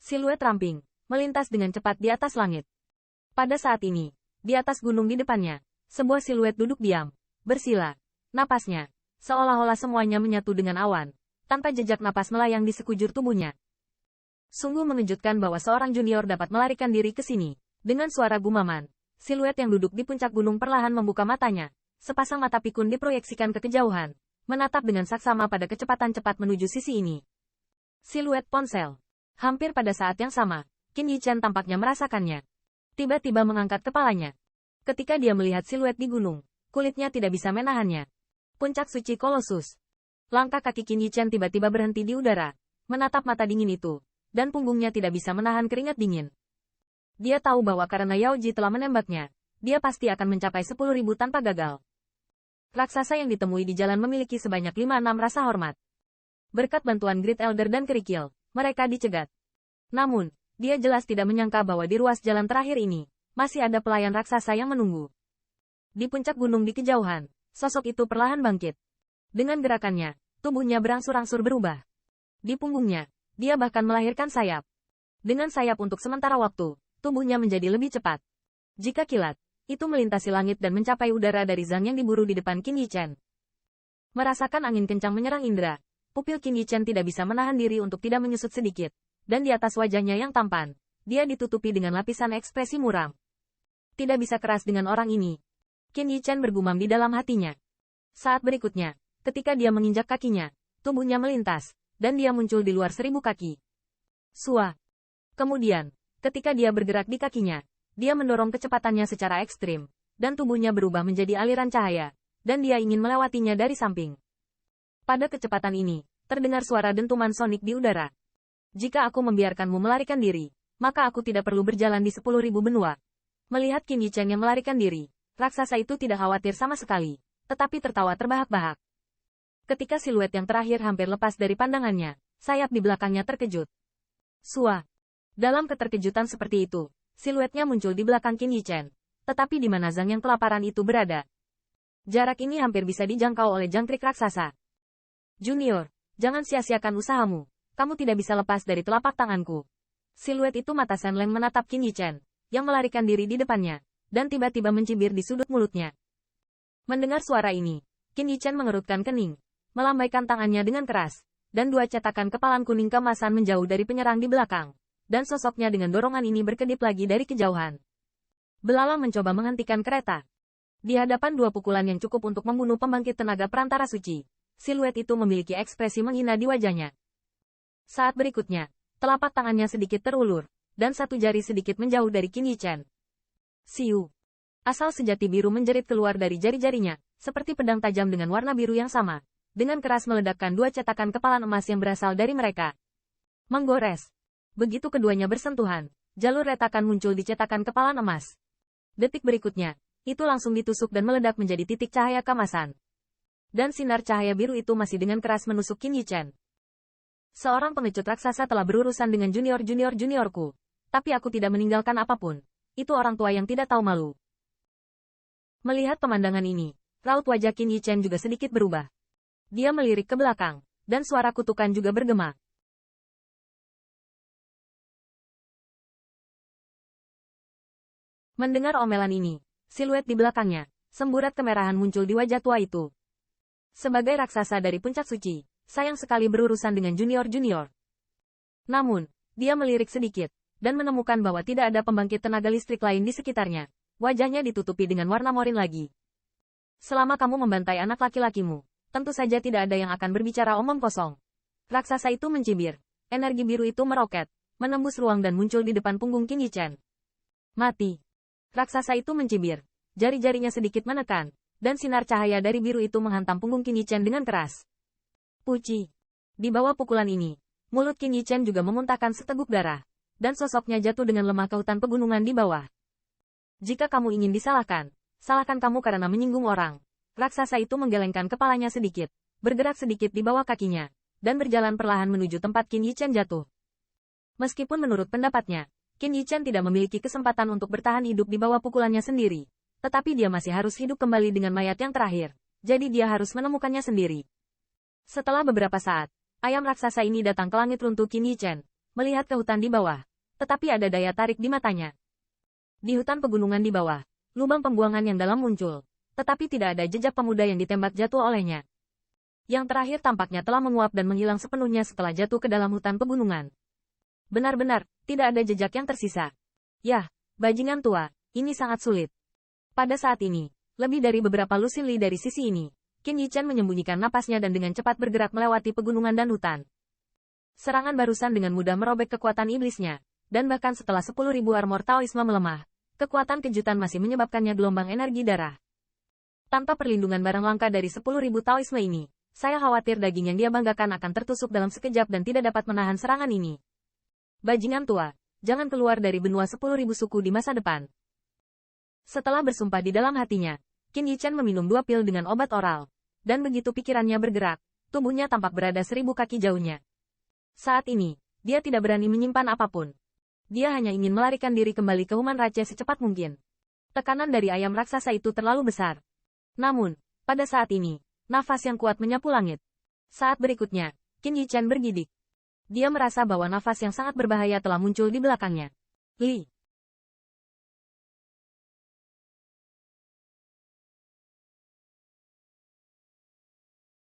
Siluet ramping, melintas dengan cepat di atas langit. Pada saat ini, di atas gunung di depannya, sebuah siluet duduk diam, bersila. Napasnya, seolah-olah semuanya menyatu dengan awan, tanpa jejak napas melayang di sekujur tubuhnya. Sungguh mengejutkan bahwa seorang junior dapat melarikan diri ke sini. Dengan suara gumaman, siluet yang duduk di puncak gunung perlahan membuka matanya. Sepasang mata pikun diproyeksikan ke kejauhan, menatap dengan saksama pada kecepatan cepat menuju sisi ini. Siluet ponsel. Hampir pada saat yang sama, Qin Yichan tampaknya merasakannya. Tiba-tiba mengangkat kepalanya. Ketika dia melihat siluet di gunung, kulitnya tidak bisa menahannya. Puncak suci Kolosus. Langkah kaki Qin Yichan tiba-tiba berhenti di udara, menatap mata dingin itu, dan punggungnya tidak bisa menahan keringat dingin. Dia tahu bahwa karena Yao Ji telah menembaknya, dia pasti akan mencapai 10.000 tanpa gagal. Raksasa yang ditemui di jalan memiliki sebanyak 5-6 rasa hormat. Berkat bantuan Great Elder dan kerikil, mereka dicegat. Namun, dia jelas tidak menyangka bahwa di ruas jalan terakhir ini, masih ada pelayan raksasa yang menunggu. Di puncak gunung di kejauhan, sosok itu perlahan bangkit. Dengan gerakannya, tubuhnya berangsur-angsur berubah. Di punggungnya, dia bahkan melahirkan sayap. Dengan sayap untuk sementara waktu, tubuhnya menjadi lebih cepat. Jika kilat, itu melintasi langit dan mencapai udara dari Zhang yang diburu di depan Qin Yichan. Merasakan angin kencang menyerang indera, pupil Qin Yichan tidak bisa menahan diri untuk tidak menyusut sedikit, dan di atas wajahnya yang tampan, dia ditutupi dengan lapisan ekspresi muram. Tidak bisa keras dengan orang ini. Qin Yichan bergumam di dalam hatinya. Saat berikutnya, ketika dia menginjak kakinya, tubuhnya melintas, dan dia muncul di luar 1000 kaki. Sua. Kemudian, ketika dia bergerak di kakinya, dia mendorong kecepatannya secara ekstrim, dan tubuhnya berubah menjadi aliran cahaya, dan dia ingin melewatinya dari samping. Pada kecepatan ini, terdengar suara dentuman sonik di udara. Jika aku membiarkanmu melarikan diri, maka aku tidak perlu berjalan di 10.000 benua. Melihat Qin Yichan yang melarikan diri, raksasa itu tidak khawatir sama sekali, tetapi tertawa terbahak-bahak. Ketika siluet yang terakhir hampir lepas dari pandangannya, sayap di belakangnya terkejut. Sua. Dalam keterkejutan seperti itu, siluetnya muncul di belakang Qin Yichan, tetapi di mana Zhang yang kelaparan itu berada? Jarak ini hampir bisa dijangkau oleh jangkrik raksasa. Junior, jangan sia-siakan usahamu. Kamu tidak bisa lepas dari telapak tanganku. Siluet itu mata Shen Leng menatap Qin Yichan, yang melarikan diri di depannya, dan tiba-tiba mencibir di sudut mulutnya. Mendengar suara ini, Qin Yichan mengerutkan kening, melambaikan tangannya dengan keras, dan dua cetakan kepalan kuning keemasan menjauh dari penyerang di belakang, dan sosoknya dengan dorongan ini berkedip lagi dari kejauhan. Belalang mencoba menghentikan kereta. Di hadapan dua pukulan yang cukup untuk membunuh pembangkit tenaga perantara suci, siluet itu memiliki ekspresi menghina di wajahnya. Saat berikutnya, telapak tangannya sedikit terulur, dan satu jari sedikit menjauh dari Qin Yichan. Siu. Asal sejati biru menjerit keluar dari jari-jarinya, seperti pedang tajam dengan warna biru yang sama, dengan keras meledakkan dua cetakan kepalan emas yang berasal dari mereka. Menggores. Begitu keduanya bersentuhan, jalur retakan muncul di cetakan kepalan emas. Detik berikutnya, itu langsung ditusuk dan meledak menjadi titik cahaya keemasan. Dan sinar cahaya biru itu masih dengan keras menusuk Qin Yichan. Seorang pengecut raksasa telah berurusan dengan juniorku. Tapi aku tidak meninggalkan apapun. Itu orang tua yang tidak tahu malu. Melihat pemandangan ini, raut wajah Qin Yichan juga sedikit berubah. Dia melirik ke belakang, dan suara kutukan juga bergema. Mendengar omelan ini, siluet di belakangnya, semburat kemerahan muncul di wajah tua itu. Sebagai raksasa dari puncak suci, sayang sekali berurusan dengan junior. Namun, dia melirik sedikit, dan menemukan bahwa tidak ada pembangkit tenaga listrik lain di sekitarnya. Wajahnya ditutupi dengan warna morin lagi. Selama kamu membantai anak laki-lakimu, tentu saja tidak ada yang akan berbicara omong kosong. Raksasa itu mencibir. Energi biru itu meroket, menembus ruang dan muncul di depan punggung Qin Yichan. Mati. Raksasa itu mencibir. Jari-jarinya sedikit menekan, dan sinar cahaya dari biru itu menghantam punggung Qin Yichan dengan keras. Puci. Di bawah pukulan ini, mulut Qin Yichan juga memuntahkan seteguk darah, dan sosoknya jatuh dengan lemah ke hutan pegunungan di bawah. Jika kamu ingin disalahkan, salahkan kamu karena menyinggung orang. Raksasa itu menggelengkan kepalanya sedikit, bergerak sedikit di bawah kakinya, dan berjalan perlahan menuju tempat Qin Yichan jatuh. Meskipun menurut pendapatnya, Qin Yichan tidak memiliki kesempatan untuk bertahan hidup di bawah pukulannya sendiri, tetapi dia masih harus hidup kembali dengan mayat yang terakhir, jadi dia harus menemukannya sendiri. Setelah beberapa saat, ayam raksasa ini datang ke langit runtuh Qin Yichan, melihat ke hutan di bawah. Tetapi ada daya tarik di matanya. Di hutan pegunungan di bawah, lubang pembuangan yang dalam muncul. Tetapi tidak ada jejak pemuda yang ditembak jatuh olehnya. Yang terakhir tampaknya telah menguap dan menghilang sepenuhnya setelah jatuh ke dalam hutan pegunungan. Benar-benar, tidak ada jejak yang tersisa. Yah, bajingan tua, ini sangat sulit. Pada saat ini, lebih dari beberapa lusin li dari sisi ini, Qin Yichan menyembunyikan napasnya dan dengan cepat bergerak melewati pegunungan dan hutan. Serangan barusan dengan mudah merobek kekuatan iblisnya, dan bahkan setelah 10.000 armor Taoisme melemah, kekuatan kejutan masih menyebabkannya gelombang energi darah. Tanpa perlindungan barang langka dari 10.000 Taoisme ini, saya khawatir daging yang dia banggakan akan tertusuk dalam sekejap dan tidak dapat menahan serangan ini. Bajingan tua, jangan keluar dari benua 10.000 suku di masa depan. Setelah bersumpah di dalam hatinya, Qin Yichan meminum 2 pil dengan obat oral. Dan begitu pikirannya bergerak, tubuhnya tampak berada 1000 kaki jauhnya. Saat ini, dia tidak berani menyimpan apapun. Dia hanya ingin melarikan diri kembali ke Human Rache secepat mungkin. Tekanan dari ayam raksasa itu terlalu besar. Namun, pada saat ini, nafas yang kuat menyapu langit. Saat berikutnya, Qin Yichan bergidik. Dia merasa bahwa nafas yang sangat berbahaya telah muncul di belakangnya. Li,